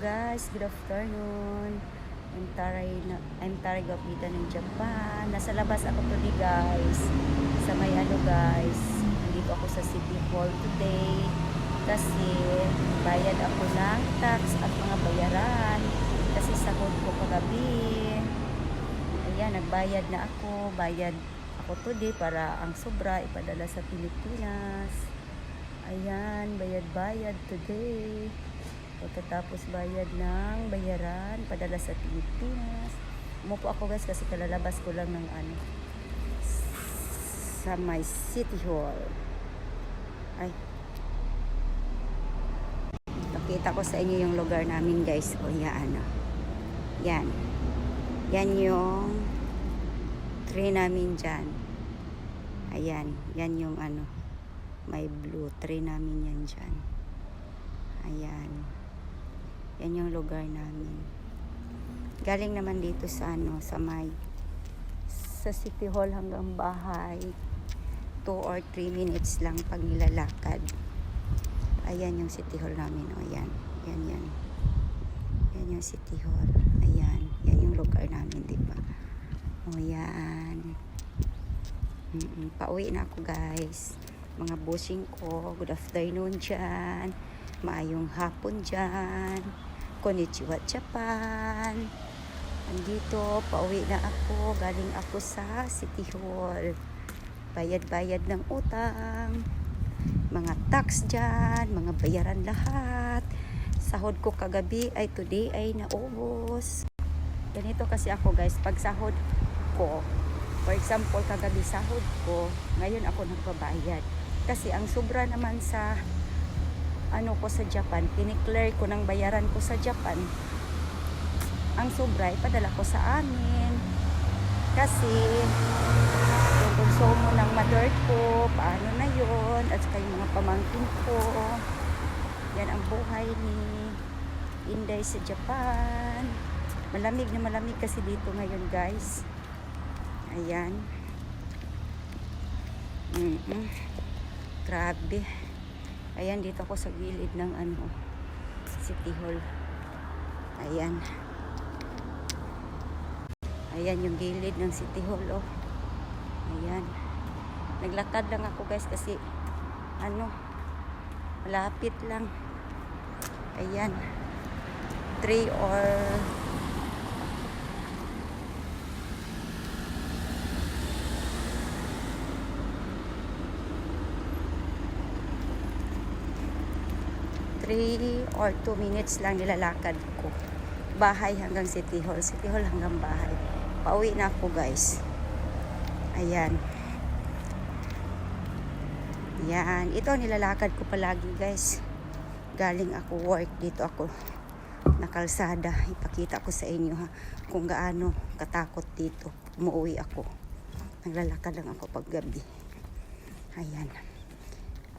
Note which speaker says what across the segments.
Speaker 1: guys, good afternoon. I'm Taray Gapita ng Japan. Nasa labas ako today guys. Sa may guys. Nandito ako sa City Hall today. Kasi bayad ako ng tax at mga bayaran. Kasi sahod ko kagabi. Ayan, nagbayad na ako. Bayad ako today para ang sobra ipadala sa Pilipinas. Ayan, bayad today. Pagkatapos bayad ng bayaran, padala sa Pilipinas. Umupo ako guys kasi kalalabas ko lang ng sa my City Hall. Ay. Pakita ko sa inyo yung lugar namin guys. O yan. Yan. Yan yung tree namin dyan. Ayan. Yan yung may blue tree namin yan dyan. Ayan. Yan yung lugar namin. Galing naman dito sa sa City Hall hanggang bahay. 2 or 3 minutes lang pag nilalakad. Ayan yung City Hall namin. O yan. Yan. Yan yung City Hall. Ayan. Yan yung lugar namin, diba? O yan. Pauwi na ako guys. Mga bossing ko. Good afternoon dyan. Maayong hapon dyan. Konnichiwa Japan. Andito, pauwi na ako. Galing ako sa City Hall. Bayad-bayad ng utang. Mga tax dyan. Mga bayaran lahat. Sahod ko kagabi ay today ay naubos. Ganito kasi ako guys. Pag sahod ko, for example, kagabi sahod ko, ngayon ako nagbabayad. Kasi ang sobra naman sa ko sa Japan, kiniklear ko ng bayaran ko sa Japan. Ang sobra, ipadala ko sa amin. Kasi, yung konsumo ng mother ko, paano na yon, at saka yung mga pamangkin ko. Yan ang buhay ni Inday sa Japan. Malamig na malamig kasi dito ngayon, guys. Ayan. Grabe. Ayan, dito ako sa gilid ng City Hall. Ayan. Ayan yung gilid ng City Hall, oh. Ayan. Naglakad lang ako guys kasi malapit lang. Ayan. 3 or 2 minutes lang nilalakad ko. Bahay hanggang City Hall. City Hall hanggang bahay. Pauwi na ako guys. Ayan. Yan. Ito nilalakad ko palagi guys. Galing ako work. Dito ako nakalsada. Ipakita ko sa inyo kung gaano katakot dito. Umuwi ako. Naglalakad lang ako pag gabi. Ayan.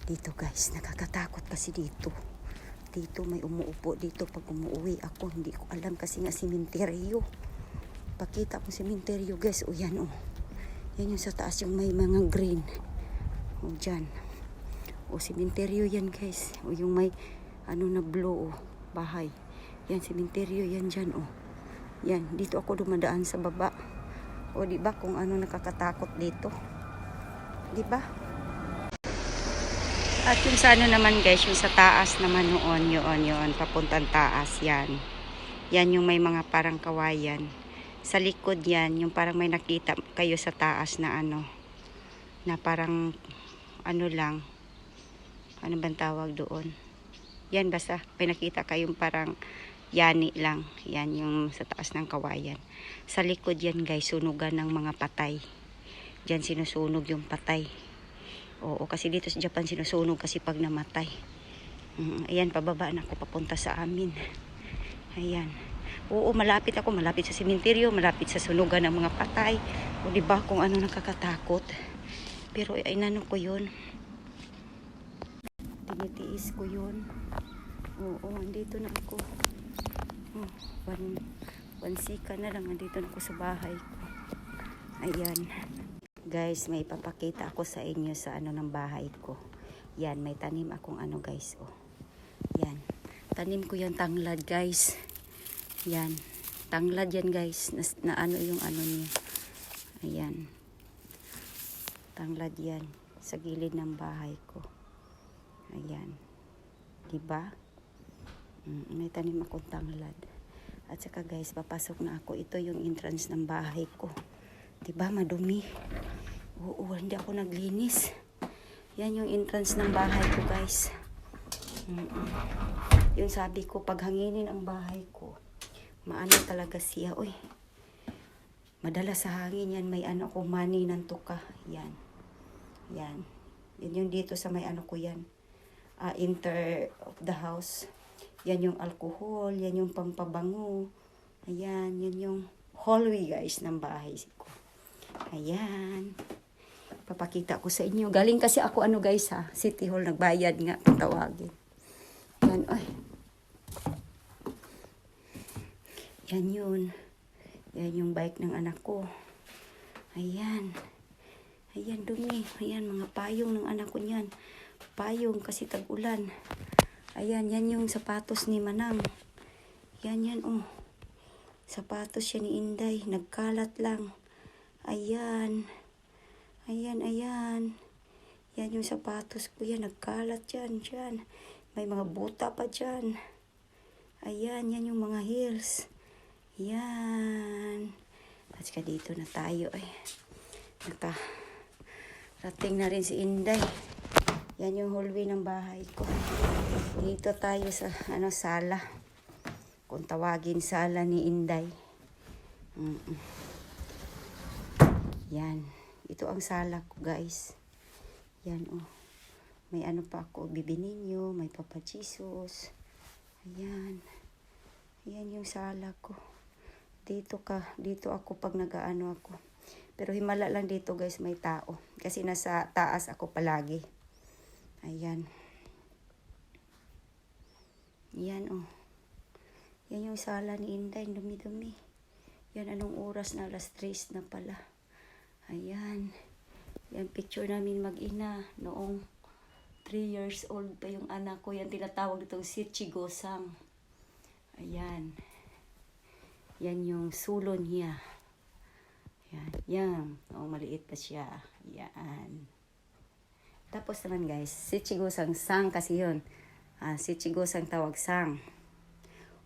Speaker 1: Dito guys. Nakakatakot kasi dito. Dito may umuupo dito pag umuwi ako. Hindi ko alam kasi nga simenteryo. Pakita ko simenteryo guys. O yan o. Yan yung sa taas yung may mga green. O dyan. O simenteryo yan guys. O yung may na blue o. Bahay. Yan simenteryo yan dyan o. Yan. Dito ako dumadaan sa baba. O diba kung nakakatakot dito. Diba? At yung sa naman guys, yung sa taas naman yun, papuntang taas yan. Yan yung may mga parang kawayan. Sa likod yan, yung parang may nakita kayo sa taas na na parang lang, ano bang tawag doon? Yan basta, may nakita kayong parang yani lang. Yan yung sa taas ng kawayan. Sa likod yan guys, sunugan ng mga patay. Diyan sinusunog yung patay. Oo, kasi dito sa Japan sinusunog kasi pag namatay. Ayan, pababa na ako papunta sa amin. Ayan. Oo, malapit ako. Malapit sa simenteryo, malapit sa sunugan ng mga patay. O diba kung nakakatakot. Pero ko yun. Tinitiis ko yun. Oo, andito na ako. One sika na lang. Andito na ako sa bahay ko. Ayan. Guys, may papakita ako sa inyo sa ng bahay ko. Yan, may tanim akong guys, oh. Yan. Tanim ko yung tanglad, guys. Yan. Tanglad yan, guys. Na ano yung ano niya. Ayan. Tanglad yan. Sa gilid ng bahay ko. Ayan. Diba? May tanim akong tanglad. At saka, guys, papasok na ako. Ito yung entrance ng bahay ko. Diba? Madumi. Oo, hindi ako naglinis. Yan yung entrance ng bahay ko, guys. Yung sabi ko, pag hanginin ang bahay ko, maano talaga siya. Uy, madala sa hangin yan. May ano ko, mani ng tuka. Yan. Yan. Yan yung dito sa may ano ko yan. Enter of the house. Yan yung alcohol. Yan yung pampabango. Ayan. Yan yung hallway, guys, ng bahay ko. Ayan. Papakita ko sa inyo. Galing kasi ako ano, guys, ha. City Hall. Nagbayad nga. Tawagin. Yan. Ay. Yan yun. Yan yung bike ng anak ko. Ayan. Ayan, dumi. Ayan, mga payong ng anak ko niyan. Payong kasi tag-ulan. Ayan, yan yung sapatos ni Manang. Yan, yan, oh. Sapatos siya ni Inday. Nagkalat lang. Ayan. Ayan, ayan. Yan yung sapatos ko yan. Nagkalat yan, dyan. May mga buta pa dyan. Ayan, yan yung mga heels. Yan. At saka dito na tayo. Ay, nakarating na rin si Inday. Yan yung hallway ng bahay ko. Dito tayo sa sala. Kung tawagin sala ni Inday. Yan. Ito ang sala ko, guys. Yan, oh. May ano pa ako, Bibi Ninyo, may Papa Jesus. Ayan. Ayan yung sala ko. Dito ako pag nag-aano ako. Pero himala lang dito, guys, may tao. Kasi nasa taas ako palagi. Ayan. Yan, oh. Yan yung sala ni Inday, dumi-dumi. Yan, anong oras na? Alas 3 na pala. Ayan. Yan, picture namin mag-ina. Noong 3 years old pa yung anak ko. Yan, tinatawag itong Sichi Gosang. Ayan. Yan yung sulon niya. Yan. Yan. Oh, maliit pa siya. Yan. Tapos naman, guys, Sichi Gosang sang kasi yun. Sichi Gosang tawag sang.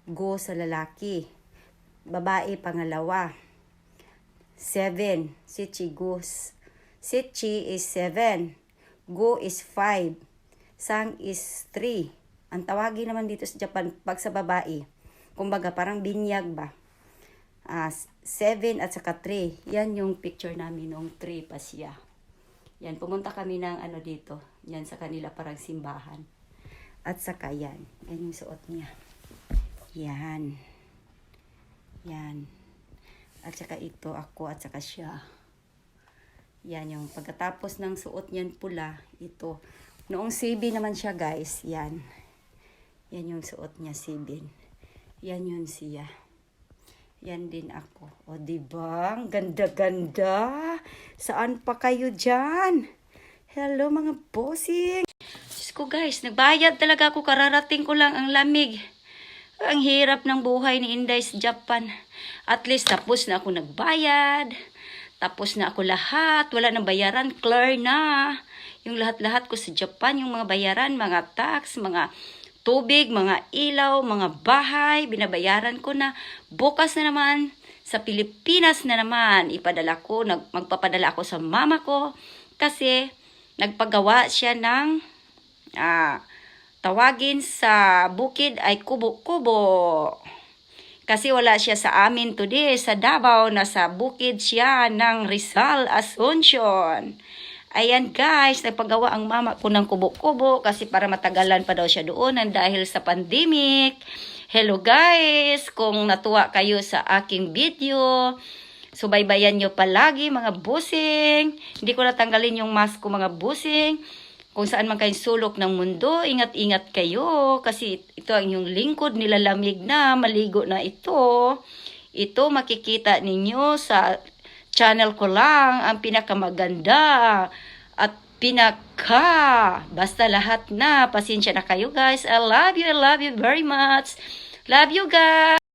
Speaker 1: Go sa lalaki. Babae pangalawa. 7. Sichi Gos. Sichi is 7. Go is 5. Sang is 3. Ang tawagin naman dito sa Japan, pag sa babae, kumbaga parang binyag ba? 7 at saka 3. Yan yung picture namin noong 3 pa siya. Yan, pumunta kami ng dito. Yan sa kanila parang simbahan. At saka yan. Yan yung suot niya. Yan. Yan. At saka ito ako at saka siya. Yan yung pagkatapos ng suot niyan pula, ito. Noong 7 naman siya, guys. Yan. Yan yung suot niya, 7. Yan yun siya. Yan din ako. O, diba? Ganda-ganda. Saan pa kayo dyan? Hello, mga bossing. Diyos ko, guys. Nagbayad talaga ako. Kararating ko lang ang lamig. Ang hirap ng buhay ni Inday sa Japan. At least, tapos na ako nagbayad. Tapos na ako lahat. Wala nang bayaran. Clear na. Yung lahat-lahat ko sa Japan. Yung mga bayaran, mga tax, mga tubig, mga ilaw, mga bahay, binabayaran ko na. Bukas na naman, sa Pilipinas na naman, magpapadala ako sa mama ko kasi nagpagawa siya ng tawagin sa bukid ay kubo-kubo. Kasi wala siya sa amin today, sa Davao, nasa bukid siya ng Rizal, Asuncion. Ayan, guys, nagpagawa ang mama ko ng kubo-kubo kasi para matagalan pa daw siya doon dahil sa pandemic. Hello, guys, kung natuwa kayo sa aking video, subaybayan nyo palagi, mga busing. Hindi ko natanggalin yung mask ko, mga busing. Kung saan man kayong sulok ng mundo, ingat-ingat kayo kasi ito ang inyong lingkod, nilalamig na, maligo na ito. Ito makikita ninyo sa channel ko lang, ang pinakamaganda at pinaka. Basta lahat na. Pasensya na kayo guys. I love you very much. Love you guys.